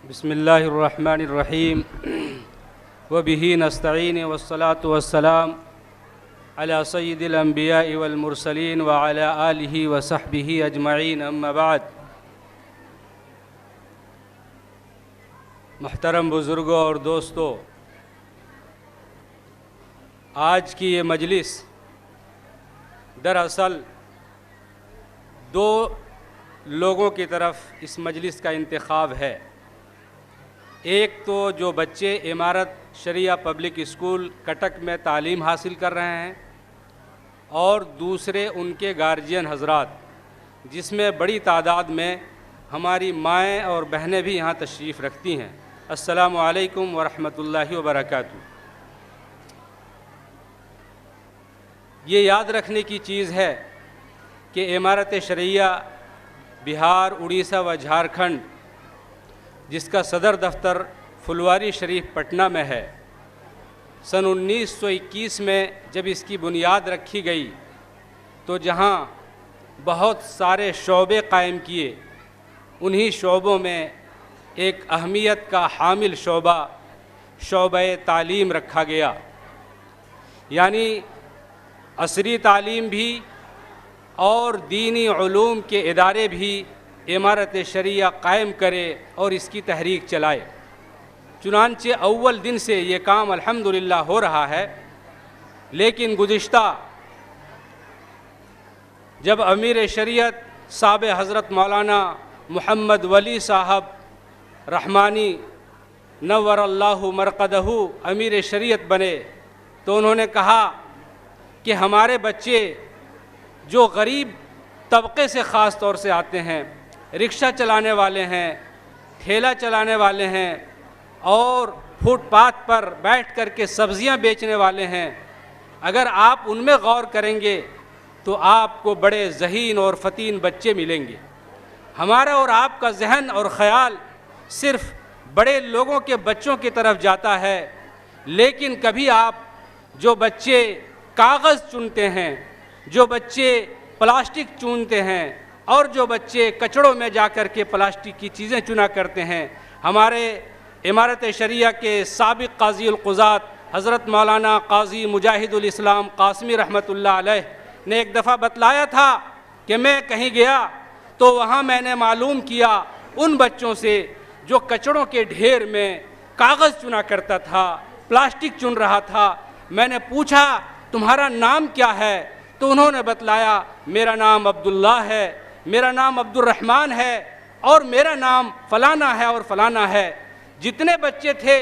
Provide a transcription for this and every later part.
بسم اللہ الرحمن الرحیم وبہ نستعین والصلاة والسلام علی سید الانبیاء والمرسلین وعلی آلہ وصحبہ اجمعین اما بعد۔ محترم بزرگوں اور دوستو، آج کی یہ مجلس دراصل دو لوگوں کی طرف اس مجلس کا انتخاب ہے۔ ایک تو جو بچے امارت شریعہ پبلک اسکول کٹک میں تعلیم حاصل کر رہے ہیں، اور دوسرے ان کے گارجین حضرات، جس میں بڑی تعداد میں ہماری مائیں اور بہنیں بھی یہاں تشریف رکھتی ہیں۔ السلام علیکم ورحمۃ اللہ وبرکاتہ۔ یہ یاد رکھنے کی چیز ہے کہ امارت شریعہ بہار، اڑیسہ و جھارکھنڈ، جس کا صدر دفتر پھلواری شریف پٹنہ میں ہے، سن 1921 میں جب اس کی بنیاد رکھی گئی تو جہاں بہت سارے شعبے قائم کیے، انہی شعبوں میں ایک اہمیت کا حامل شعبہ تعلیم رکھا گیا، یعنی عصری تعلیم بھی اور دینی علوم کے ادارے بھی امارت شریعہ قائم کرے اور اس کی تحریک چلائے۔ چنانچہ اول دن سے یہ کام الحمدللہ ہو رہا ہے، لیکن گزشتہ جب امیر شریعت صاحب حضرت مولانا محمد ولی صاحب رحمانی نور اللہ مرقدہ امیر شریعت بنے، تو انہوں نے کہا کہ ہمارے بچے جو غریب طبقے سے خاص طور سے آتے ہیں، رکشہ چلانے والے ہیں، ٹھیلا چلانے والے ہیں، اور فٹ پاتھ پر بیٹھ کر کے سبزیاں بیچنے والے ہیں، اگر آپ ان میں غور کریں گے تو آپ کو بڑے ذہین اور فتین بچے ملیں گے۔ ہمارا اور آپ کا ذہن اور خیال صرف بڑے لوگوں کے بچوں کی طرف جاتا ہے، لیکن کبھی آپ جو بچے کاغذ چنتے ہیں، جو بچے پلاسٹک چنتے ہیں، اور جو بچے کچڑوں میں جا کر کے پلاسٹک کی چیزیں چنا کرتے ہیں، ہمارے امارت شریعہ کے سابق قاضی القضات حضرت مولانا قاضی مجاہد الاسلام قاسمی رحمۃ اللہ علیہ نے ایک دفعہ بتلایا تھا کہ میں کہیں گیا تو وہاں میں نے معلوم کیا ان بچوں سے جو کچڑوں کے ڈھیر میں کاغذ چنا کرتا تھا، پلاسٹک چن رہا تھا۔ میں نے پوچھا تمہارا نام کیا ہے؟ تو انہوں نے بتلایا میرا نام عبداللہ ہے، میرا نام عبد الرحمن ہے، اور میرا نام فلانا ہے اور فلانا ہے۔ جتنے بچے تھے،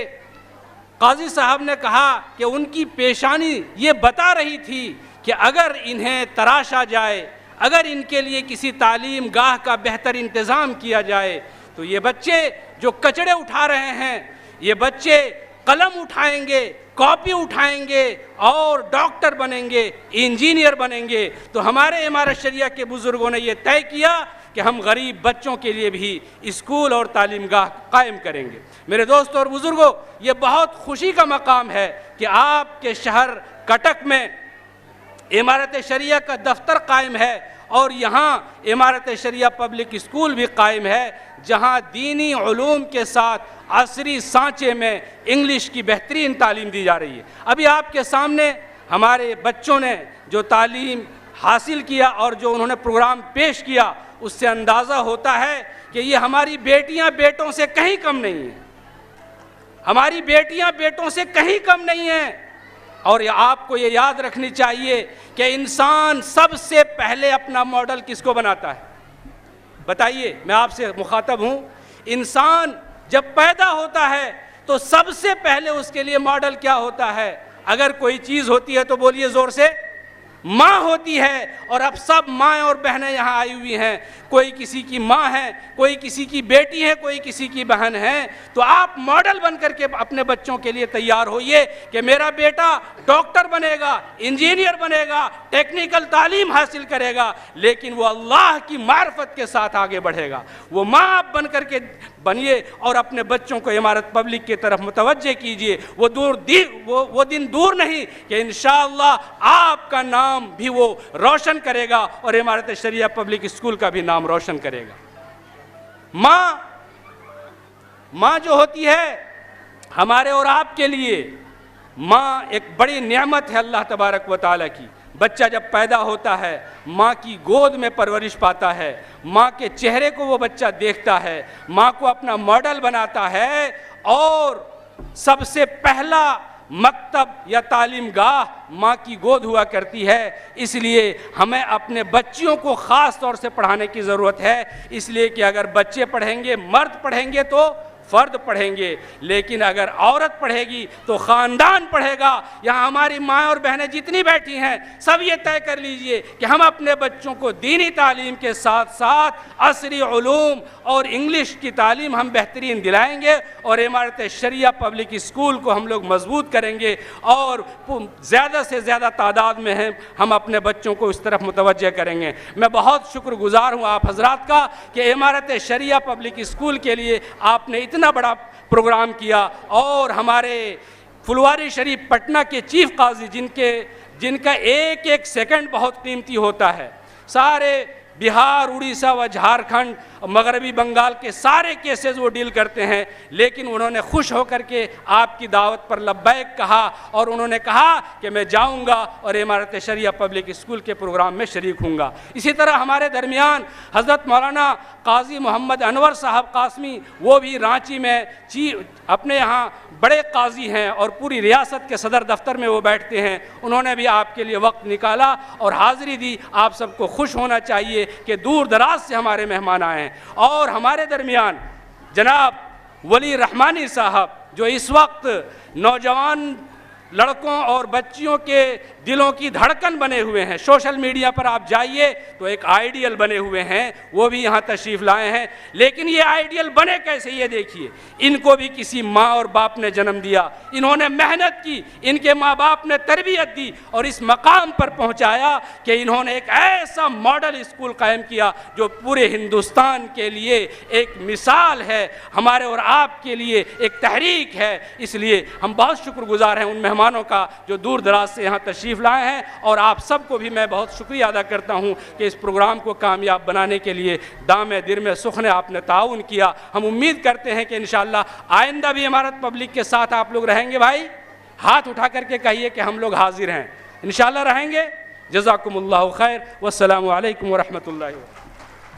قاضی صاحب نے کہا کہ ان کی پیشانی یہ بتا رہی تھی کہ اگر انہیں تراشا جائے، اگر ان کے لیے کسی تعلیم گاہ کا بہتر انتظام کیا جائے تو یہ بچے جو کچڑے اٹھا رہے ہیں، یہ بچے قلم اٹھائیں گے، کاپی اٹھائیں گے، اور ڈاکٹر بنیں گے، انجینئر بنیں گے۔ تو ہمارے امارت شریعہ کے بزرگوں نے یہ طے کیا کہ ہم غریب بچوں کے لیے بھی اسکول اور تعلیم گاہ قائم کریں گے۔ میرے دوستوں اور بزرگوں، یہ بہت خوشی کا مقام ہے کہ آپ کے شہر کٹک میں امارت شریعہ کا دفتر قائم ہے، اور یہاں امارت شریعہ پبلک اسکول بھی قائم ہے، جہاں دینی علوم کے ساتھ عصری سانچے میں انگلش کی بہترین تعلیم دی جا رہی ہے۔ ابھی آپ کے سامنے ہمارے بچوں نے جو تعلیم حاصل کیا اور جو انہوں نے پروگرام پیش کیا، اس سے اندازہ ہوتا ہے کہ یہ ہماری بیٹیاں بیٹوں سے کہیں کم نہیں ہیں، ہماری بیٹیاں بیٹوں سے کہیں کم نہیں ہیں۔ اور آپ کو یہ یاد رکھنی چاہیے کہ انسان سب سے پہلے اپنا ماڈل کس کو بناتا ہے؟ بتائیے، میں آپ سے مخاطب ہوں۔ انسان جب پیدا ہوتا ہے تو سب سے پہلے اس کے لیے ماڈل کیا ہوتا ہے؟ اگر کوئی چیز ہوتی ہے تو بولیے زور سے، ماں ہوتی ہے۔ اور اب سب مائیں اور بہنیں یہاں آئی ہوئی ہیں، کوئی کسی کی ماں ہے، کوئی کسی کی بیٹی ہے، کوئی کسی کی بہن ہے۔ تو آپ ماڈل بن کر کے اپنے بچوں کے لیے تیار ہوئیے کہ میرا بیٹا ڈاکٹر بنے گا، انجینئر بنے گا، ٹیکنیکل تعلیم حاصل کرے گا، لیکن وہ اللہ کی معرفت کے ساتھ آگے بڑھے گا۔ وہ ماں آپ بن کر کے بنیے اور اپنے بچوں کو امارت پبلک کی طرف متوجہ کیجئے۔ وہ دن دور نہیں کہ انشاءاللہ آپ کا نام بھی وہ روشن کرے گا اور امارت شریعہ پبلک اسکول کا بھی نام روشن کرے گا۔ ماں جو ہوتی ہے ہمارے اور آپ کے لیے، ماں ایک بڑی نعمت ہے اللہ تبارک و تعالیٰ کی۔ بچہ جب پیدا ہوتا ہے ماں کی گود میں پرورش پاتا ہے، ماں کے چہرے کو وہ بچہ دیکھتا ہے، ماں کو اپنا ماڈل بناتا ہے، اور سب سے پہلا مکتب یا تعلیم گاہ ماں کی گود ہوا کرتی ہے۔ اس لیے ہمیں اپنے بچیوں کو خاص طور سے پڑھانے کی ضرورت ہے، اس لیے کہ اگر بچے پڑھیں گے، مرد پڑھیں گے تو فرد پڑھیں گے، لیکن اگر عورت پڑھے گی تو خاندان پڑھے گا۔ یہاں ہماری ماں اور بہنیں جتنی بیٹھی ہیں سب یہ طے کر لیجئے کہ ہم اپنے بچوں کو دینی تعلیم کے ساتھ ساتھ عصری علوم اور انگلش کی تعلیم ہم بہترین دلائیں گے، اور امارت شریعہ پبلک اسکول کو ہم لوگ مضبوط کریں گے، اور زیادہ سے زیادہ تعداد میں ہم اپنے بچوں کو اس طرف متوجہ کریں گے۔ میں بہت شکر گزار ہوں آپ حضرات کا کہ امارت شریعہ پبلک اسکول کے لیے آپ نے اتنا بڑا پروگرام کیا، اور ہمارے پھلواری شریف پٹنہ کے چیف قاضی جن کا ایک ایک سیکنڈ بہت قیمتی ہوتا ہے، سارے بہار، اڑیسہ و جھارکھنڈ، مغربی بنگال کے سارے کیسز وہ ڈیل کرتے ہیں، لیکن انہوں نے خوش ہو کر کے آپ کی دعوت پر لبیک کہا، اور انہوں نے کہا کہ میں جاؤں گا اور امارت شریعہ پبلک اسکول کے پروگرام میں شریک ہوں گا۔ اسی طرح ہمارے درمیان حضرت مولانا قاضی محمد انور صاحب قاسمی، وہ بھی رانچی میں اپنے یہاں بڑے قاضی ہیں اور پوری ریاست کے صدر دفتر میں وہ بیٹھتے ہیں، انہوں نے بھی آپ کے لیے وقت نکالا اور حاضری دی۔ آپ سب کو خوش ہونا چاہیے کہ دور دراز سے ہمارے مہمان آئے ہیں۔ اور ہمارے درمیان جناب ولی رحمانی صاحب، جو اس وقت نوجوان لڑکوں اور بچیوں کے دلوں کی دھڑکن بنے ہوئے ہیں، سوشل میڈیا پر آپ جائیے تو ایک آئیڈیل بنے ہوئے ہیں، وہ بھی یہاں تشریف لائے ہیں۔ لیکن یہ آئیڈیل بنے کیسے، یہ دیکھیے، ان کو بھی کسی ماں اور باپ نے جنم دیا، انہوں نے محنت کی، ان کے ماں باپ نے تربیت دی اور اس مقام پر پہنچایا کہ انہوں نے ایک ایسا ماڈل اسکول قائم کیا جو پورے ہندوستان کے لیے ایک مثال ہے، ہمارے اور آپ کے لیے ایک تحریک ہے۔ اس لیے ہم بہت شکر گزار ہیں ان مہمانوں کا جو دور دراز سے یہاں تشریف لائے ہیں، اور آپ سب کو بھی میں بہت شکریہ ادا کرتا ہوں کہ اس پروگرام کو کامیاب بنانے کے لیے دامِ دِرمِ سخن آپ نے تعاون کیا۔ ہم امید کرتے ہیں کہ انشاءاللہ آئندہ بھی امارت پبلک کے ساتھ آپ لوگ رہیں گے۔ بھائی ہاتھ اٹھا کر کے کہیے کہ ہم لوگ حاضر ہیں، انشاءاللہ رہیں گے۔ جزاکم اللہ خیر، والسلام علیکم ورحمۃ اللہ وبرکاتہ۔